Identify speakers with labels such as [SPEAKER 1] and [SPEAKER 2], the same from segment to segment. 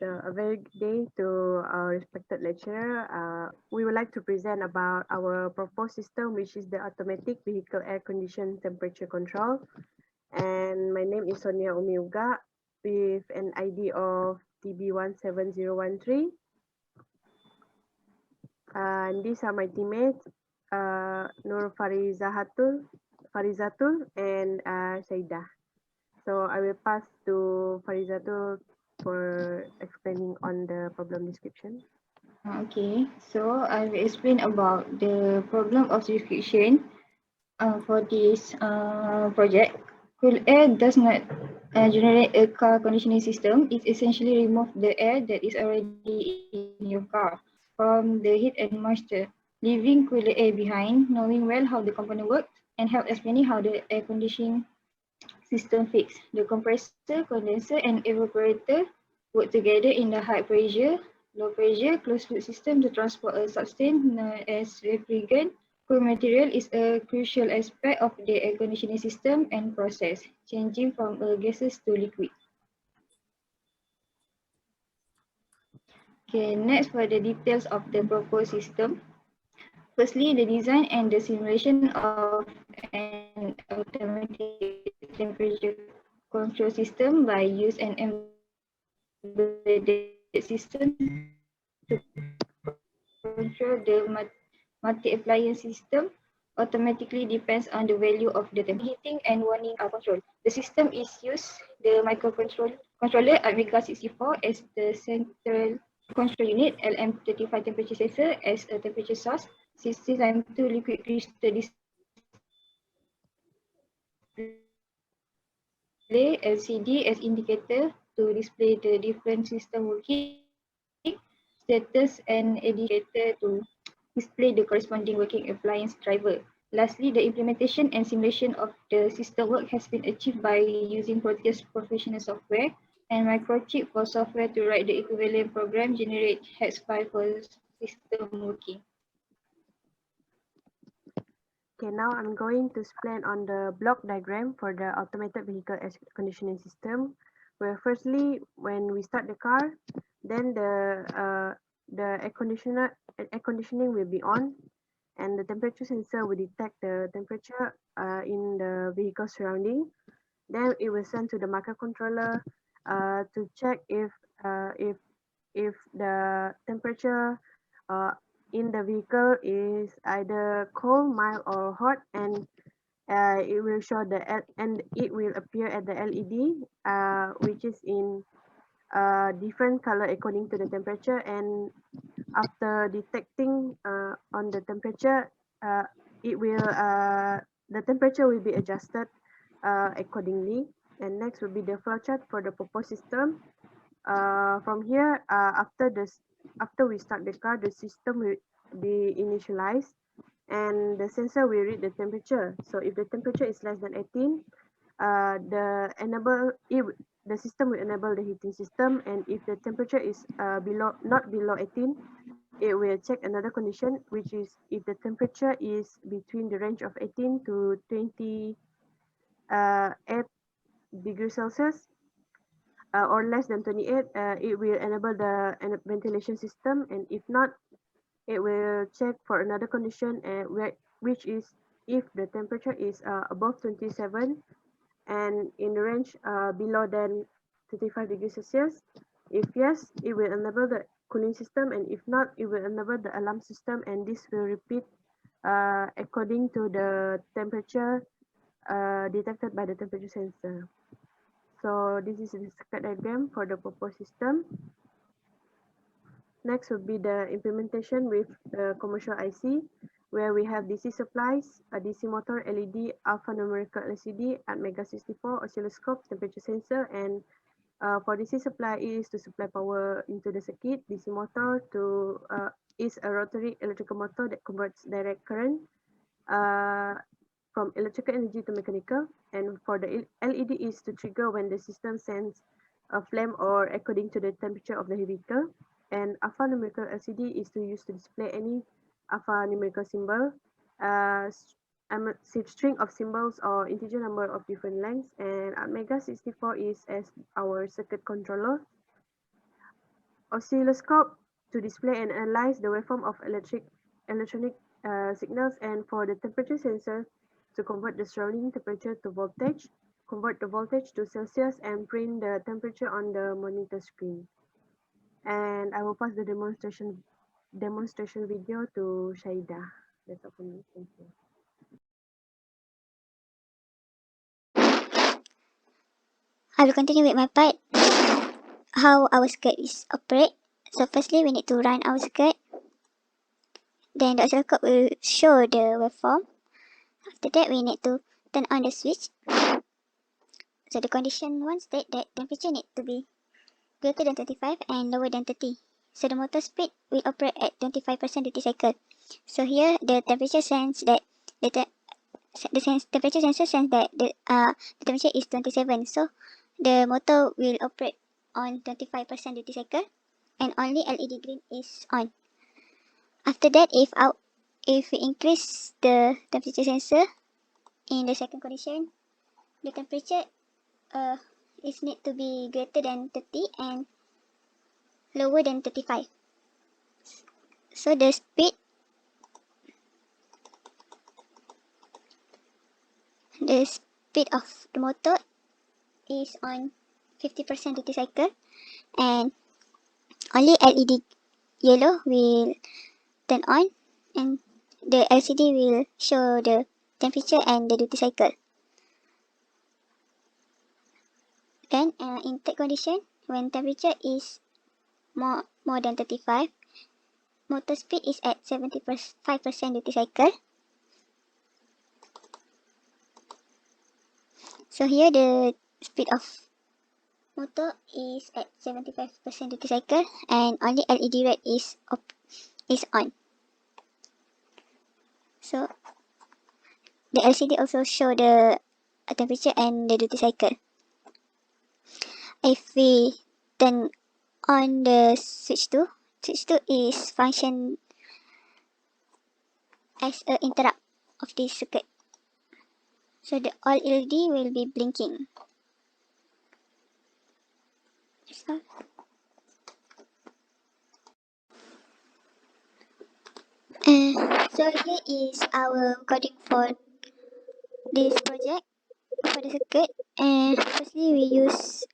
[SPEAKER 1] a very good day to our respected lecturer. We would like to present about our proposed system, which is the automatic vehicle air condition temperature control. And my name is Sonia Umiuga with an ID of TB17013. And these are my teammates, Nur Farizatul, and Shaidah. So I will pass to Farizatul for explaining on the problem description.
[SPEAKER 2] Okay, so I will explain about the problem of description for this project. Cool air does not generate a car conditioning system. It essentially removes the air that is already in your car from the heat and moisture, leaving cooler air behind, knowing well how the component works, and help explaining how the air conditioning system fits. The compressor, condenser, and evaporator work together in the high pressure, low pressure, closed loop system to transport a substance known as refrigerant. Cool material is a crucial aspect of the air conditioning system and process, changing from gases to liquid. Okay, next for the details of the proposed system. Firstly, the design and the simulation of an automatic temperature control system by use an embedded system to control the multi-appliance system automatically depends on the value of the temperature, heating and warning control. The system is used the microcontroller Amiga64 as the central control unit, LM35 temperature sensor as a temperature source, 1692 liquid crystal display, LCD as indicator to display the different system working, status and indicator to display the corresponding working appliance driver. Lastly, the implementation and simulation of the system work has been achieved by using Proteus Professional software and Microchip for software to write the equivalent program, generate hex file for system working.
[SPEAKER 1] Okay, now I'm going to explain on the block diagram for the automated vehicle air conditioning system. Where firstly, when we start the car, then the air conditioning will be on, and the temperature sensor will detect the temperature in the vehicle surrounding. Then it will send to the microcontroller to check uh, if if the temperature uh, in the vehicle is either cold, mild, or hot, and it will show and it will appear at the LED, which is in different color according to the temperature. And after detecting on the temperature, uh, it will the temperature will be adjusted accordingly. And next will be the flowchart for the proposed system. From here, after we start the car, the system will be initialized, and the sensor will read the temperature. So if the temperature is less than 18, the system will enable the heating system, and if the temperature is not below 18, it will check another condition, which is if the temperature is between the range of 18 to 28 degrees Celsius, or less than 28, it will enable the ventilation system, and if not, it will check for another condition, which is if the temperature is above 27 and in the range below than 35 degrees Celsius. If yes, it will enable the cooling system, and if not, it will enable the alarm system, and this will repeat according to the temperature detected by the temperature sensor. So this is the circuit diagram for the proposed system. Next would be the implementation with the commercial IC, where we have DC supplies, a DC motor, LED, alphanumerical LCD, at Mega 64, oscilloscope, temperature sensor, and for DC supply is to supply power into the circuit. DC motor is a rotary electrical motor that converts direct current uh, from electrical energy to mechanical. And for the LED is to trigger when the system sends a flame or according to the temperature of the vehicle. And alphanumerical LCD is to use to display any alphanumerical symbol, uh, string of symbols or integer number of different lengths. And Mega 64 is as our circuit controller. oscilloscope to display and analyze the waveform of electronic signals, and for the temperature sensor to convert the surrounding temperature to voltage, convert the voltage to Celsius, and print the temperature on the monitor screen. And I will pass the demonstration video to Shaida. That's all for me. Thank you.
[SPEAKER 3] I will continue with my part. How our skirt is operate. So firstly, we need to run our skirt. Then the oscilloscope will show the waveform. After that, we need to turn on the switch. So the condition one state that temperature need to be greater than 25 and lower than 30. So the motor speed will operate at 25% duty cycle. So here the temperature sense that temperature sensor sense that the temperature is 27. So the motor will operate on 25% duty cycle and only LED green is on. After that, if we increase the temperature sensor in the second condition, the temperature is need to be greater than 30 and lower than 35. So the speed of the motor is on 50% duty cycle, and only LED yellow will turn on, and the LCD will show the temperature and the duty cycle. Then in third condition, when temperature is more than 35, motor speed is at 75% duty cycle. So here the speed of motor is at 75% duty cycle and only LED red is on. So the LCD also show the temperature and the duty cycle. If we turn on the switch 2 is function as a interrupt of this circuit. So the all LED will be blinking. That's all. So here is our coding for this project for the circuit. And firstly, we use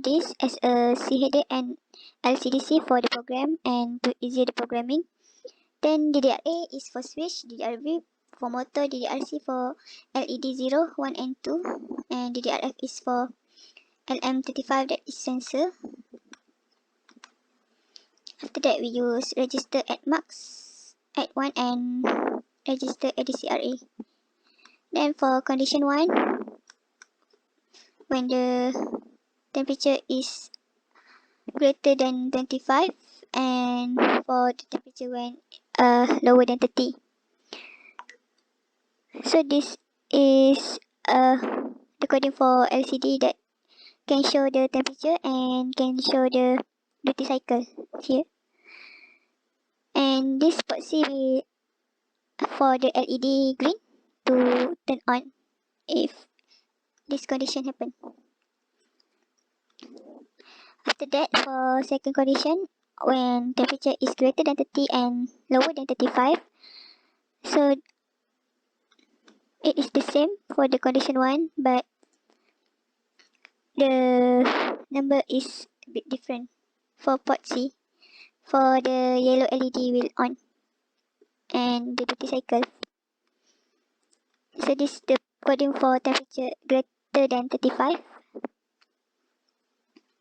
[SPEAKER 3] this as a CHD and LCDC for the program and to easier the programming. Then DDRA is for switch, DDRV for motor, DDRC for LED 0, 1 and 2, and DDRF is for LM35, that is sensor. After that, we use register at max at 1 and register ADCRA. Then for condition 1, when the temperature is greater than 25 and for the temperature when lower than 30. So this is the coding for LCD that can show the temperature and can show the duty cycle here. And this port C will for the LED green to turn on if this condition happen. After that, for second condition, when temperature is greater than 30 and lower than 35, so it is the same for the condition 1, but the number is a bit different. For port C, for the yellow LED will on and the duty cycle. So this is the coding for temperature greater than 35.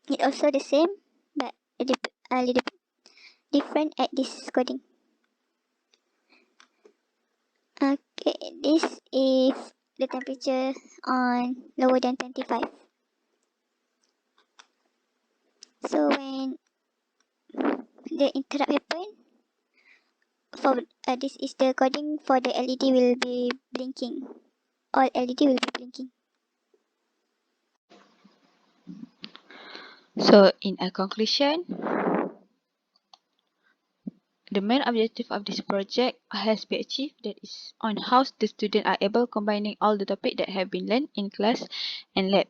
[SPEAKER 3] It also the same, but a little bit different at this coding. Okay, this is the temperature on lower than 25. So when the interrupt happen, for this is the coding for the LED will be blinking. All LED will be blinking.
[SPEAKER 4] So in a conclusion, the main objective of this project has been achieved, that is on how the students are able combining all the topics that have been learned in class and lab.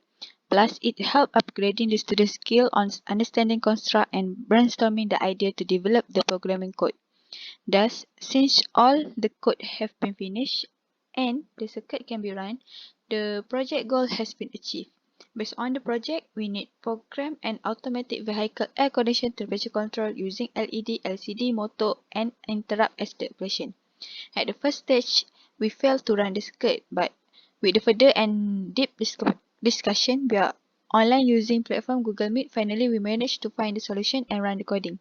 [SPEAKER 4] Plus, it helped upgrading the student's skill on understanding construct and brainstorming the idea to develop the programming code. Thus, since all the code have been finished and the circuit can be run, the project goal has been achieved. Based on the project, we need program an automatic vehicle air condition temperature control using LED, LCD, motor and interrupt as the operation. At the first stage, we failed to run the circuit, but with the further and deep discussion via online using platform Google Meet, finally we managed to find the solution and run the coding.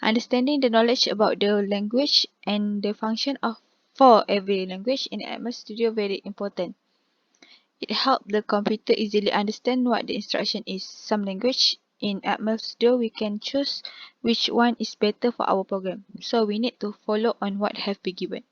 [SPEAKER 4] Understanding the knowledge about the language and the function of for every language in MS Studio very important. It helped the computer easily understand what the instruction is. Some language in MS Studio we can choose which one is better for our program. So we need to follow on what have been given.